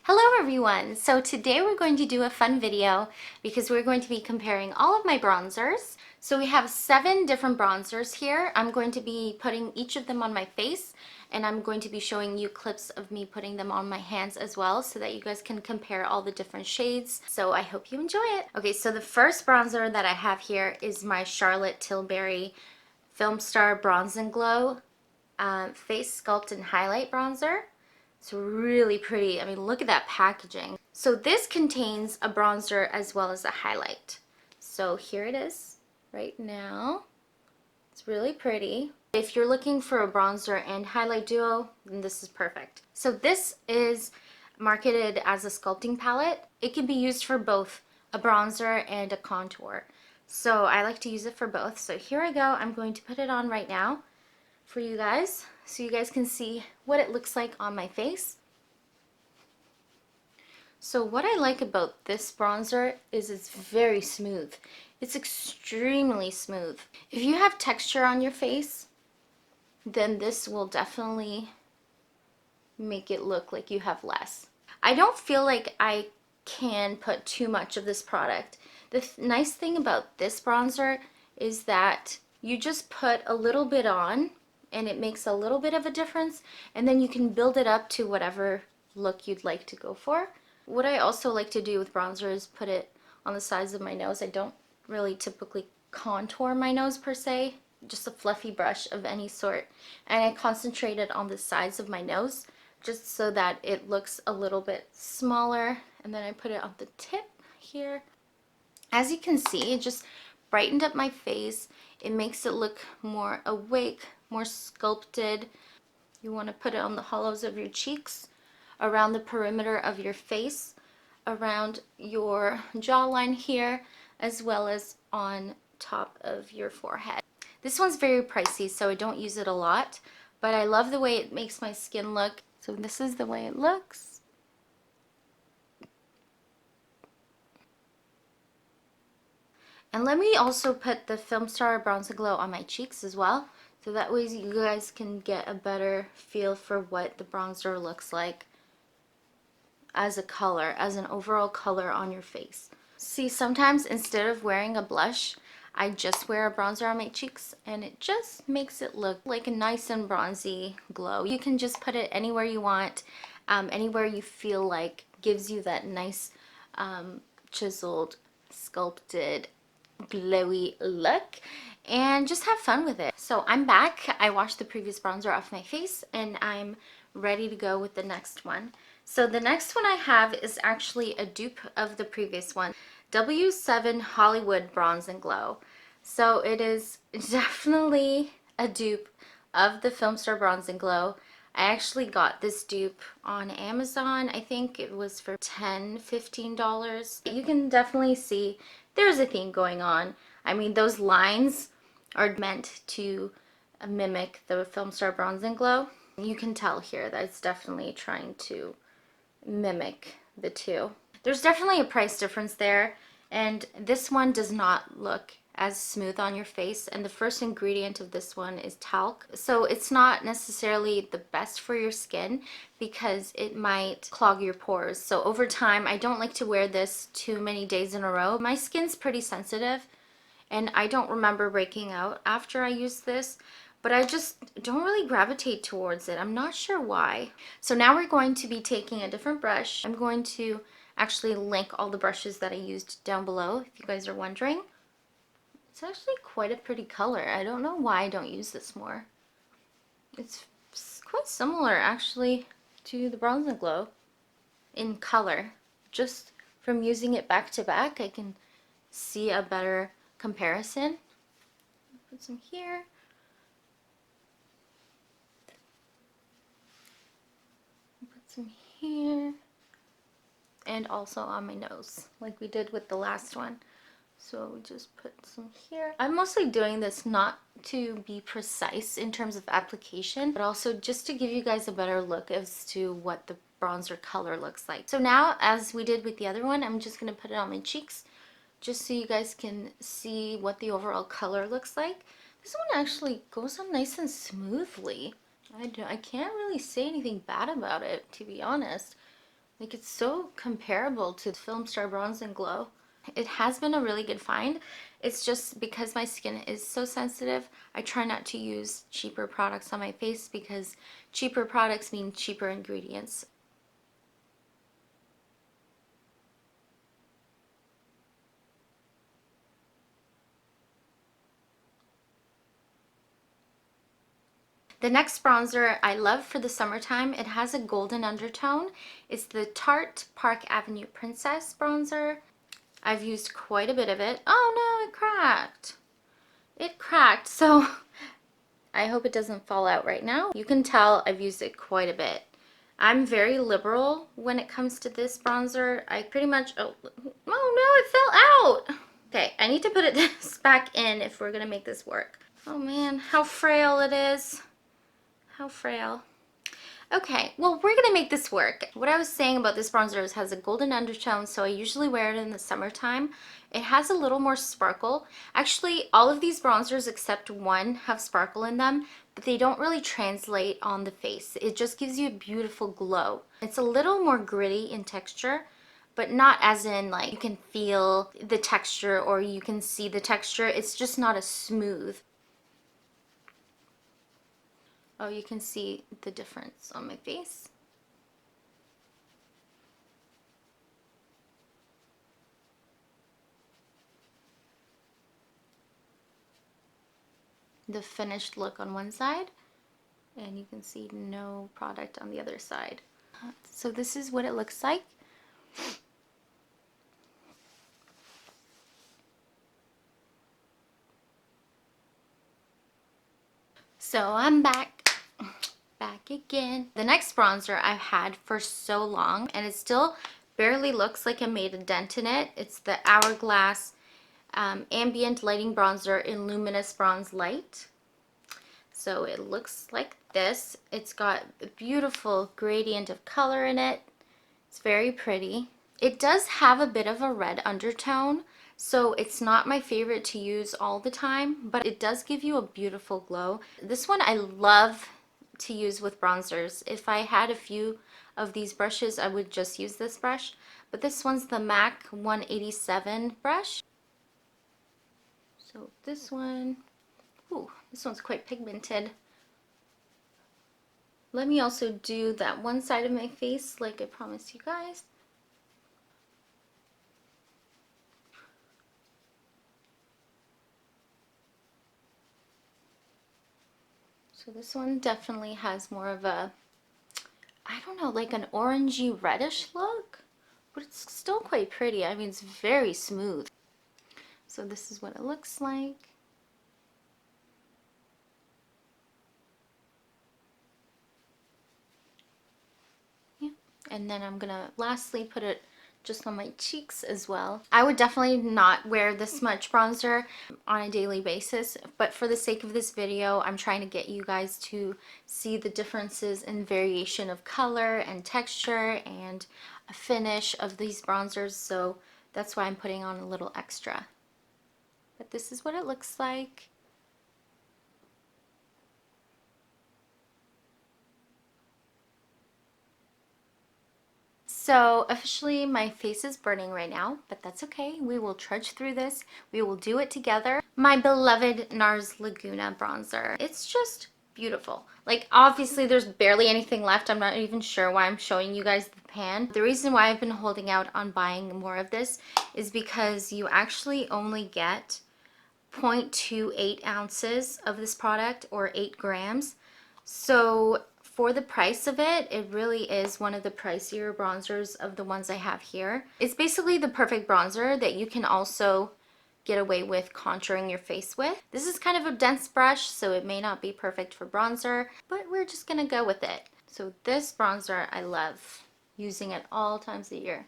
Hello everyone! So today we're going to do a fun video because we're going to be comparing all of my bronzers. So we have 7 different bronzers here. I'm going to be putting each of them on my face, and I'm going to be showing you clips of me putting them on my hands as well so that you guys can compare all the different shades. So I hope you enjoy it. Okay, so the first bronzer that I have here is my Charlotte Tilbury Filmstar Bronze and Glow Face Sculpt and Highlight Bronzer. It's really pretty. I mean, look at that packaging. So this contains a bronzer as well as a highlight. So here it is right now. It's really pretty. If you're looking for a bronzer and highlight duo, then this is perfect. So this is marketed as a sculpting palette. It can be used for both a bronzer and a contour. So I like to use it for both. So here I go. I'm going to put it on right now for you guys so you guys can see what it looks like on my face. So what I like about this bronzer is it's very smooth. It's extremely smooth. If you have texture on your face, then this will definitely make it look like you have less. I don't feel like I can put too much of this product. The nice thing about this bronzer is that you just put a little bit on and it makes a little bit of a difference, and then you can build it up to whatever look you'd like to go for. What I also like to do with bronzer is put it on the sides of my nose. I don't really typically contour my nose per se, just a fluffy brush of any sort, and I concentrate it on the sides of my nose just so that it looks a little bit smaller, and then I put it on the tip here. As you can see, it just brightened up my face. It makes it look more awake, more sculpted. You want to put it on the hollows of your cheeks, around the perimeter of your face, around your jawline here, as well as on top of your forehead. This one's very pricey, so I don't use it a lot, but I love the way it makes my skin look. So this is the way it looks. And let me also put the Filmstar Bronze and Glow on my cheeks as well, so that way you guys can get a better feel for what the bronzer looks like as a color, as an overall color on your face. See, sometimes instead of wearing a blush, I just wear a bronzer on my cheeks, and it just makes it look like a nice and bronzy glow. You can just put it anywhere you want, anywhere you feel like gives you that nice chiseled, sculpted, glowy look, and just have fun with it. So I'm back. I washed the previous bronzer off my face, and I'm ready to go with the next one. So the next one I have is actually a dupe of the previous one, W7 Hollywood Bronze and Glow. So it is definitely a dupe of the Filmstar Bronze and Glow. I actually got this dupe on Amazon. I think it was for $10, $15. You can definitely see there's a theme going on. I mean, those lines are meant to mimic the Filmstar Bronze and Glow. You can tell here that it's definitely trying to mimic the two. There's definitely a price difference there, and this one does not look as smooth on your face, and the first ingredient of this one is talc, so it's not necessarily the best for your skin because it might clog your pores. So over time, I don't like to wear this too many days in a row. My skin's pretty sensitive, and I don't remember breaking out after I used this, but I just don't really gravitate towards it. I'm not sure why. So now we're going to be taking a different brush. I'm going to actually link all the brushes that I used down below if you guys are wondering. It's actually quite a pretty color. I don't know why I don't use this more. It's quite similar actually to the Bronze and Glow in color. Just from using it back to back, I can see a better comparison. Put some here. Put some here. And also on my nose, like we did with the last one. So we just put some here. I'm mostly doing this not to be precise in terms of application, but also just to give you guys a better look as to what the bronzer color looks like. So now, as we did with the other one, I'm just going to put it on my cheeks just so you guys can see what the overall color looks like. This one actually goes on nice and smoothly. I can't really say anything bad about it, to be honest. Like, it's so comparable to Filmstar Bronze and Glow. It has been a really good find. It's just because my skin is so sensitive, I try not to use cheaper products on my face because cheaper products mean cheaper ingredients. The next bronzer I love for the summertime, it has a golden undertone. It's the Tarte Park Avenue Princess bronzer. I've used quite a bit of it. Oh no, it cracked. It cracked, so I hope it doesn't fall out right now. You can tell I've used it quite a bit. I'm very liberal when it comes to this bronzer. I pretty much, oh no, it fell out. Okay, I need to put it this back in if we're gonna make this work. Oh man, how frail it is. How frail. Okay, well, we're gonna make this work. What I was saying about this bronzer is it has a golden undertone, so I usually wear it in the summertime. It has a little more sparkle. Actually, all of these bronzers except one have sparkle in them, but they don't really translate on the face. It just gives you a beautiful glow. It's a little more gritty in texture, but not as in like you can feel the texture or you can see the texture. It's just not as smooth. Oh, you can see the difference on my face. The finished look on one side, and you can see no product on the other side. So this is what it looks like. So I'm back again. The next bronzer I've had for so long, and it still barely looks like it made a dent in it. It's the Hourglass Ambient Lighting Bronzer in Luminous Bronze Light. So it looks like this. It's got a beautiful gradient of color in it. It's very pretty. It does have a bit of a red undertone, so it's not my favorite to use all the time, but it does give you a beautiful glow. This one I love to use with bronzers. If I had a few of these brushes, I would just use this brush, but this one's the MAC 187 brush. So this one, ooh, this one's quite pigmented. Let me also do that one side of my face like I promised you guys. So this one definitely has more of a, I don't know, like an orangey reddish look, but it's still quite pretty. I mean, it's very smooth. So this is what it looks like. Yeah. And then I'm gonna lastly put it just on my cheeks as well. I would definitely not wear this much bronzer on a daily basis, but for the sake of this video, I'm trying to get you guys to see the differences in variation of color and texture and a finish of these bronzers, so that's why I'm putting on a little extra. But this is what it looks like. So officially my face is burning right now, but that's okay. We will trudge through this. We will do it together. My beloved NARS Laguna bronzer. It's just beautiful. Like, obviously there's barely anything left. I'm not even sure why I'm showing you guys the pan. The reason why I've been holding out on buying more of this is because you actually only get 0.28 ounces of this product, or 8 grams. So for the price of it, it really is one of the pricier bronzers of the ones I have here. It's basically the perfect bronzer that you can also get away with contouring your face with. This is kind of a dense brush, so it may not be perfect for bronzer, but we're just gonna go with it. So this bronzer, I love using at all times of year.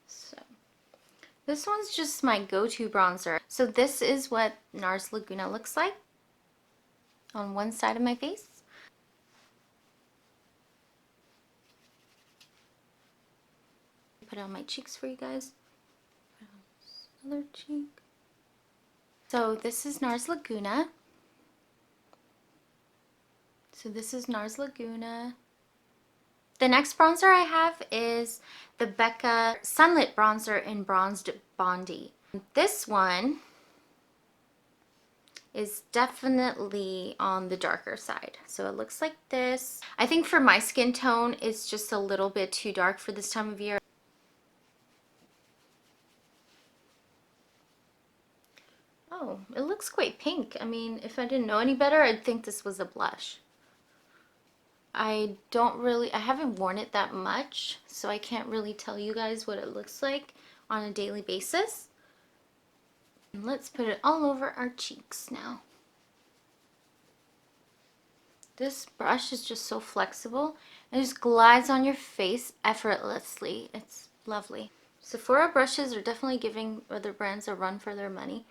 So this one's just my go-to bronzer. So this is what NARS Laguna looks like. on one side of my face. Put it on my cheeks for you guys. Put it on this other cheek. So this is NARS Laguna. The next bronzer I have is the Becca Sunlit bronzer in Bronzed Bondi. This one is definitely on the darker side. So it looks like this. I think for my skin tone, it's just a little bit too dark for this time of year. Oh, it looks quite pink. I mean, if I didn't know any better, I'd think this was a blush. I haven't worn it that much, so I can't really tell you guys what it looks like on a daily basis. And let's put it all over our cheeks now. This brush is just so flexible and just glides on your face effortlessly. It's lovely. Sephora brushes are definitely giving other brands a run for their money.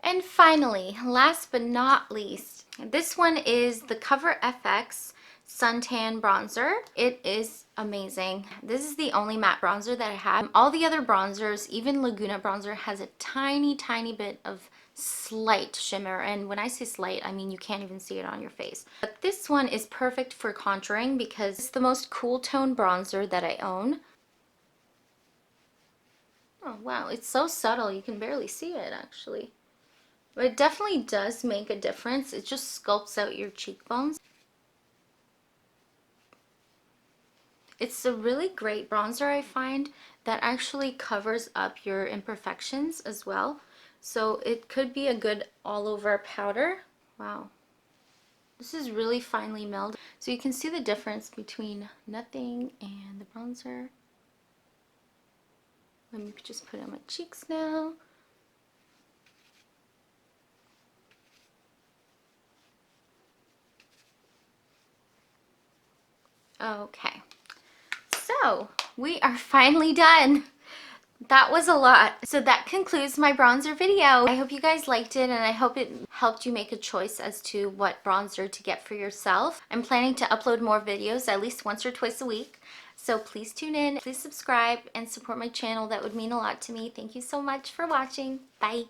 And finally, last but not least, this one is the Cover FX Suntan bronzer. It is amazing. This is the only matte bronzer that I have. All the other bronzers, even Laguna bronzer, has a tiny bit of slight shimmer, and when I say slight, I mean you can't even see it on your face. But this one is perfect for contouring because it's the most cool tone bronzer that I own. Oh wow, it's so subtle you can barely see it actually. But it definitely does make a difference. It just sculpts out your cheekbones. It's a really great bronzer, I find, that actually covers up your imperfections as well. So it could be a good all-over powder. Wow. This is really finely melded. So you can see the difference between nothing and the bronzer. Let me just put it on my cheeks now. Okay, so we are finally done. That was a lot. So that concludes my bronzer video. I hope you guys liked it, and I hope it helped you make a choice as to what bronzer to get for yourself. I'm planning to upload more videos at least once or twice a week. So please tune in, please subscribe, and support my channel. That would mean a lot to me. Thank you so much for watching. Bye.